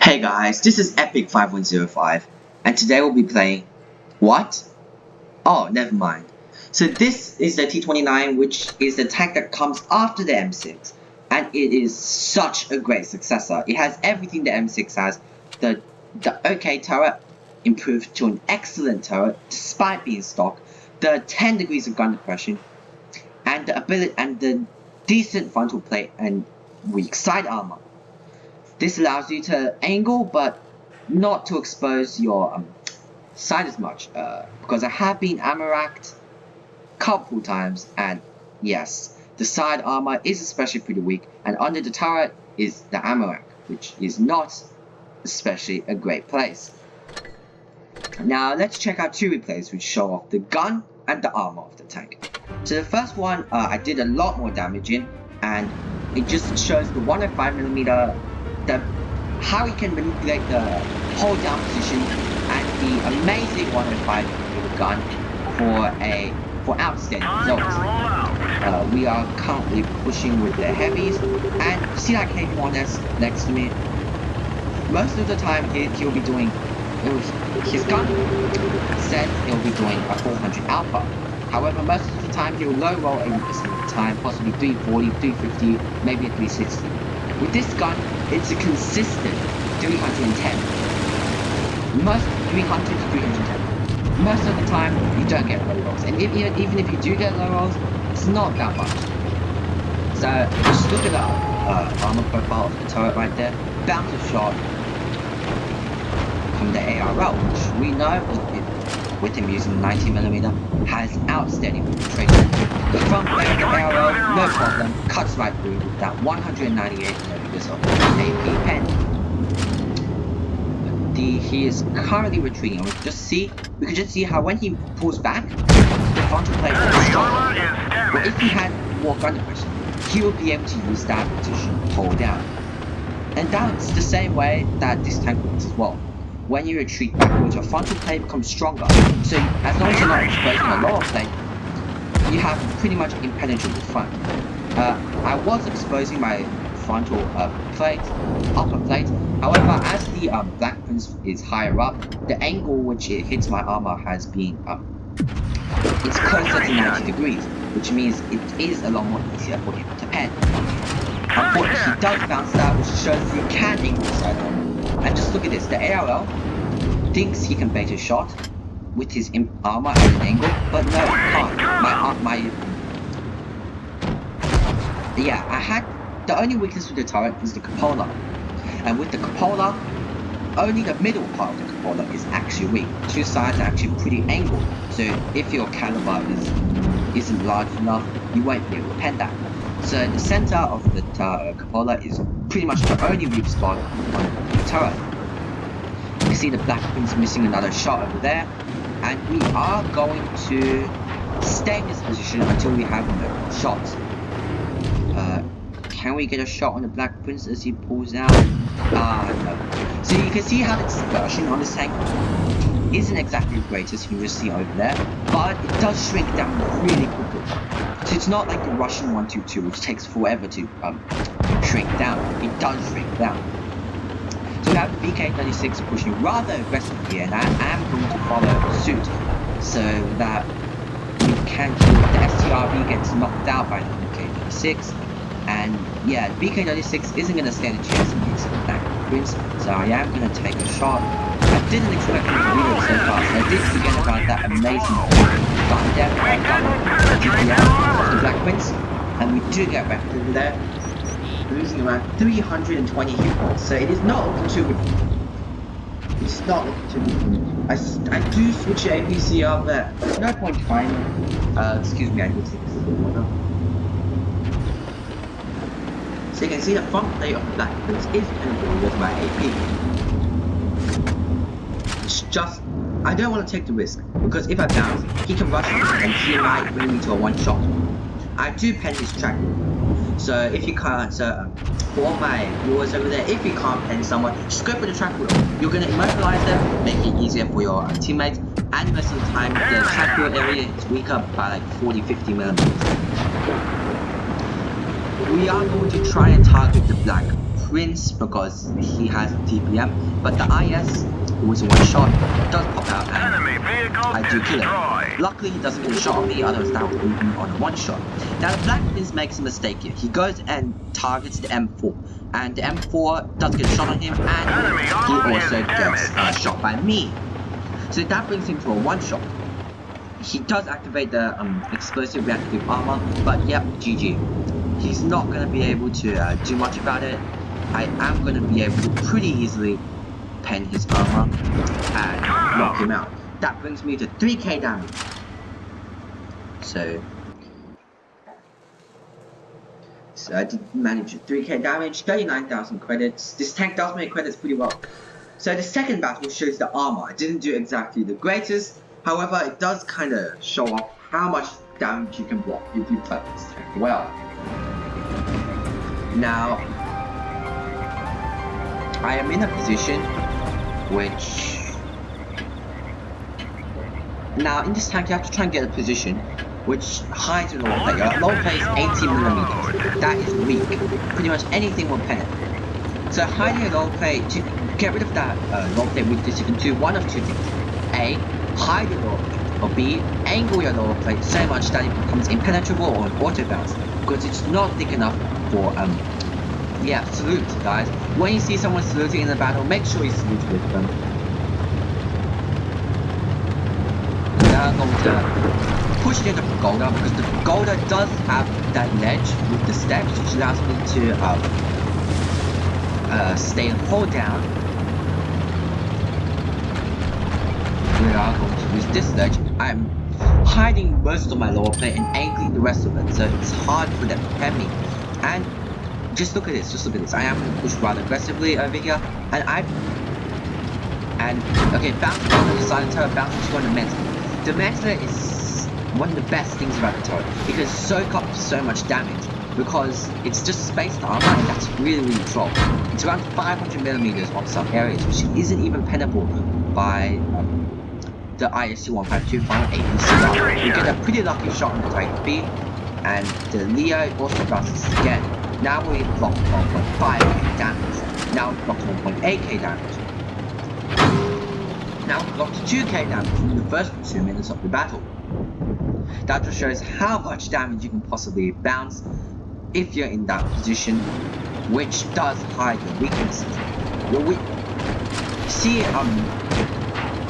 Hey guys, this is Epic5105, and today we'll be playing... What? Oh, never mind. So this is the T29, which is the tank that comes after the M6, and it is such a great successor. It has everything the M6 has. The OK turret improved to an excellent turret despite being stock, the 10 degrees of gun depression, and the ability and the decent frontal plate and weak side armor. This allows you to angle, but not to expose your side as much, because I have been ammo racked a couple times, and yes, the side armor is especially pretty weak, and under the turret is the ammo rack, which is not especially a great place. Now let's check out two replays which show off the gun and the armor of the tank. So the first one, I did a lot more damage in, and it just shows the 105mm, how he can manipulate the hold down position, and the amazing 105mm gun for outstanding results. We are currently pushing with the heavies, and see that K1 that's next to me? Most of the time he'll be doing, his gun says he'll be doing a 400 alpha. However, most of the time he'll low roll 80% of the time, possibly 340, 350, maybe a 360. With this gun, it's a consistent 310. Most 300 to 310. Most of the time, you don't get low rolls, and even if you do get low rolls, it's not that much. So just look at the armor profile of the turret right there. Bounce of shot from the ARL, which we know with him using 90mm has outstanding penetration. The front plate of the ARL, no problem, cuts right through with that 198mm of AP pen. He is currently retreating, and we can just see how when he pulls back, the frontal plate is stronger. But if he had more gun depression, he would be able to use that to hold down. And that's the same way that this tank works as well. When you retreat backwards, your frontal plate becomes stronger. So as long as you're not exposing a lower plate, you have pretty much impenetrable front. I was exposing my frontal plate, upper plate. However, as the Black Prince is higher up, the angle which it hits my armor has been it's closer to 90 degrees, which means it is a lot more easier for him to pen. Unfortunately, he does bounce that, which shows you can angle the side armor. And just look at this, the ARL thinks he can bait a shot with his armor at an angle, but no, he can't. The only weakness with the turret is the cupola. And with the cupola, only the middle part of the cupola is actually weak. Two sides are actually pretty angled, so if your caliber isn't large enough, you won't be able to pen that. So the center of the cupola is pretty much the only weak spot on the turret. You can see the Black Prince missing another shot over there, and we are going to stay in this position until we have no shots. Can we get a shot on the Black Prince as he pulls out? No. So you can see how the dispersion on this tank isn't exactly the greatest you just see over there, but it does shrink down really quickly. So it's not like the Russian 122, which takes forever to shrink down. It does shrink down. So we have the BK36 pushing rather aggressively, and I am going to follow suit so that we can the STRV gets knocked out by the BK36. And yeah, the BK36 isn't going to stand a chance against the Black Prince, so I am going to take a shot. I didn't expect him to reload so fast, so I did forget about that amazing gun depth of the Black Prince, and we do get back over there, losing around 320 hit points, so it is not looking too good. It's not looking too good. I do switch the APC up, but there's no point trying. Excuse me, I need to take this a little water. So you can see the front plate of the Black Prince is penetrated with my AP. It's just, I don't want to take the risk, because if I bounce, he can rush me and he might bring me to a one shot. I do pen his track. So if you can't, for all my viewers over there, if you can't pen someone, just go for the track wheel. You're going to immobilize them, make it easier for your teammates, and most of the time the track wheel area is weaker by like 40-50 millimeters. We are going to try and target the Black wins because he has TPM, but the IS, who is a one shot, does pop out and I do kill him. Luckily he doesn't get a shot on me, otherwise that would leave me on a one shot. Now the Black Prince makes a mistake here. He goes and targets the M4, and the M4 does get a shot on him, and he also gets shot by me. So that brings him to a one shot. He does activate the explosive reactive armor, but yep, GG. He's not going to be able to do much about it. I am going to be able to pretty easily pen his armor and knock him out. That brings me to 3k damage. So I did manage 3k damage, 39,000 credits. This tank does make credits pretty well. So the second battle shows the armor. I didn't do exactly the greatest. However, it does kind of show off how much damage you can block if you play this tank well. Now, I am in a position which... Now, in this tank, you have to try and get a position which hides your lower plate. Your lower plate is 80mm. That is weak. Pretty much anything will pen it. So hiding your lower plate, to get rid of that lower plate weakness, you can do one of two things. A, hide your lower plate, or B, angle your lower plate so much that it becomes impenetrable or an auto bounce, because it's not thick enough for yeah, salute, guys. When you see someone saluting in the battle, make sure you salute with them. Now I'm going to push into the Pagoda, because the Pagoda does have that ledge with the steps, which allows me to stay and hold down. We are going to use this ledge. I'm hiding most of my lower plate and angling the rest of it, so it's hard for them to pen me. And just look at this, I am going to push rather aggressively over here, and okay, bouncing on the side of the turret, bouncing to on the Mantler. The Mantler is one of the best things about the turret. It can soak up so much damage, because it's just spaced armor, and that's really troll. It's around 500mm on some areas, which isn't even pennable by the ISU-152 final APC armor. You get a pretty lucky shot on the Tiger B, and the Leo also bounces again. Now we blocked 1.5k damage. Now we blocked 1.8k damage. Now we blocked 2k damage in the first 2 minutes of the battle. That just shows how much damage you can possibly bounce if you're in that position, which does hide your weaknesses. See,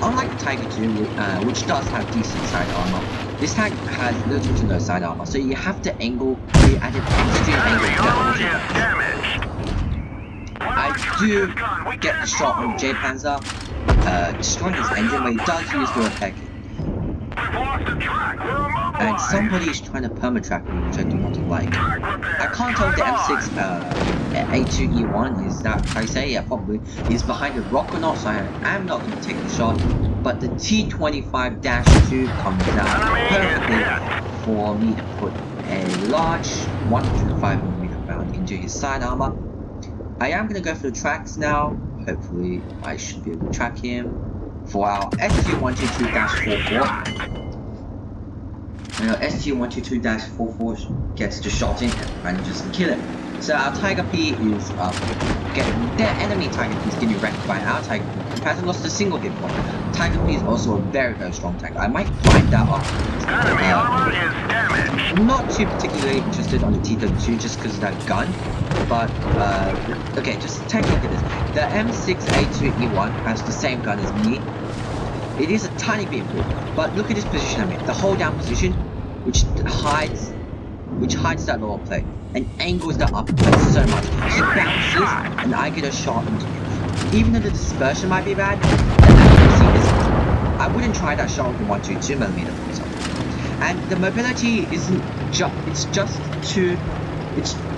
unlike the Tiger 2, which does have decent side armor, this tank has little to no side armor, so you have to angle the added extreme angle. I do get the shot on J Panzer, destroying his engine, but he does use the repair kit. And somebody is trying to perma-track me, which I do not like. I can't tell if the M6 A2E1 is that I say, yeah, probably is behind a rock or not, so I am not going to take the shot. But the T29-2 comes out perfectly for me to put a large 105mm round into his side armor. I am going to go for the tracks now. Hopefully I should be able to track him for our ST122-44. ST122-44 gets the shot in and manages to kill him. So our Tiger P is getting their enemy Tiger P is getting wrecked by our Tiger P. He hasn't lost a single hit point. Tiger P is also a very strong tank. I might find that up. I'm not too particularly interested on the T29 just because of that gun. But okay, just take a look at this. The M6A2E1 has the same gun as me. It is a tiny bit improved, but look at this position I'm in. The hold down position, which hides that lower plate and angles the upper plate so much. He bounces and I get a shot into him. Even though the dispersion might be bad, the accuracy isn't. I wouldn't try that shot with the 122mm for example. And the mobility isn't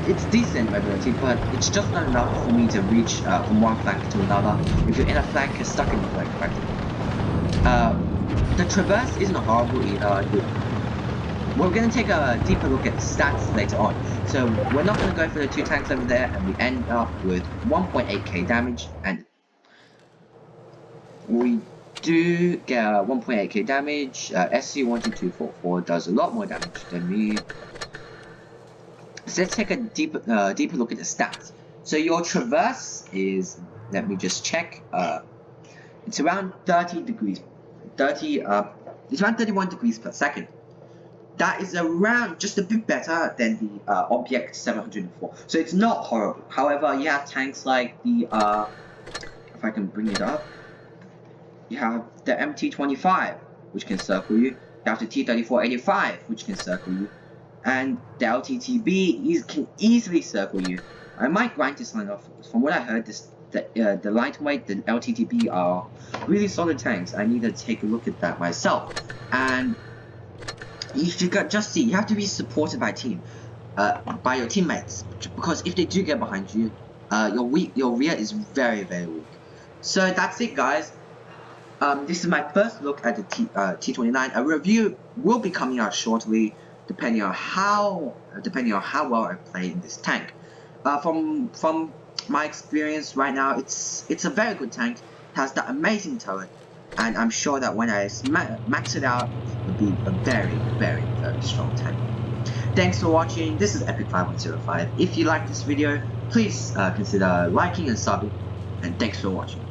it's decent mobility, but it's just not enough for me to reach from one flank to another. If you're in a flank, you're stuck in the flank practically. The traverse isn't horrible either. We're going to take a deeper look at the stats later on. So we're not going to go for the two tanks over there, and we end up with 1.8k damage, and we do get 1.8k damage. SC12244 does a lot more damage than me. So let's take a deeper look at the stats. So your traverse is, let me just check, it's around 30 degrees, it's around 31 degrees per second. That is around just a bit better than the Object 704. So it's not horrible. However, you have tanks like the, if I can bring it up, you have the T29, which can circle you. You have the T3485, which can circle you. And the LTTB can easily circle you. I might grind this line off. From what I heard, the lightweight, the LTTB are really solid tanks. I need to take a look at that myself. And you have to be supported by by your teammates, because if they do get behind you, your rear is very, very weak. So that's it, guys. This is my first look at the T29. A review will be coming out shortly, depending on how well I play in this tank. From my experience right now, it's a very good tank. It has that amazing turret, and I'm sure that when I max it out, it'll be a very, very, very strong tank. Thanks for watching. This is Epic5105. If you like this video, please consider liking and subbing, and thanks for watching.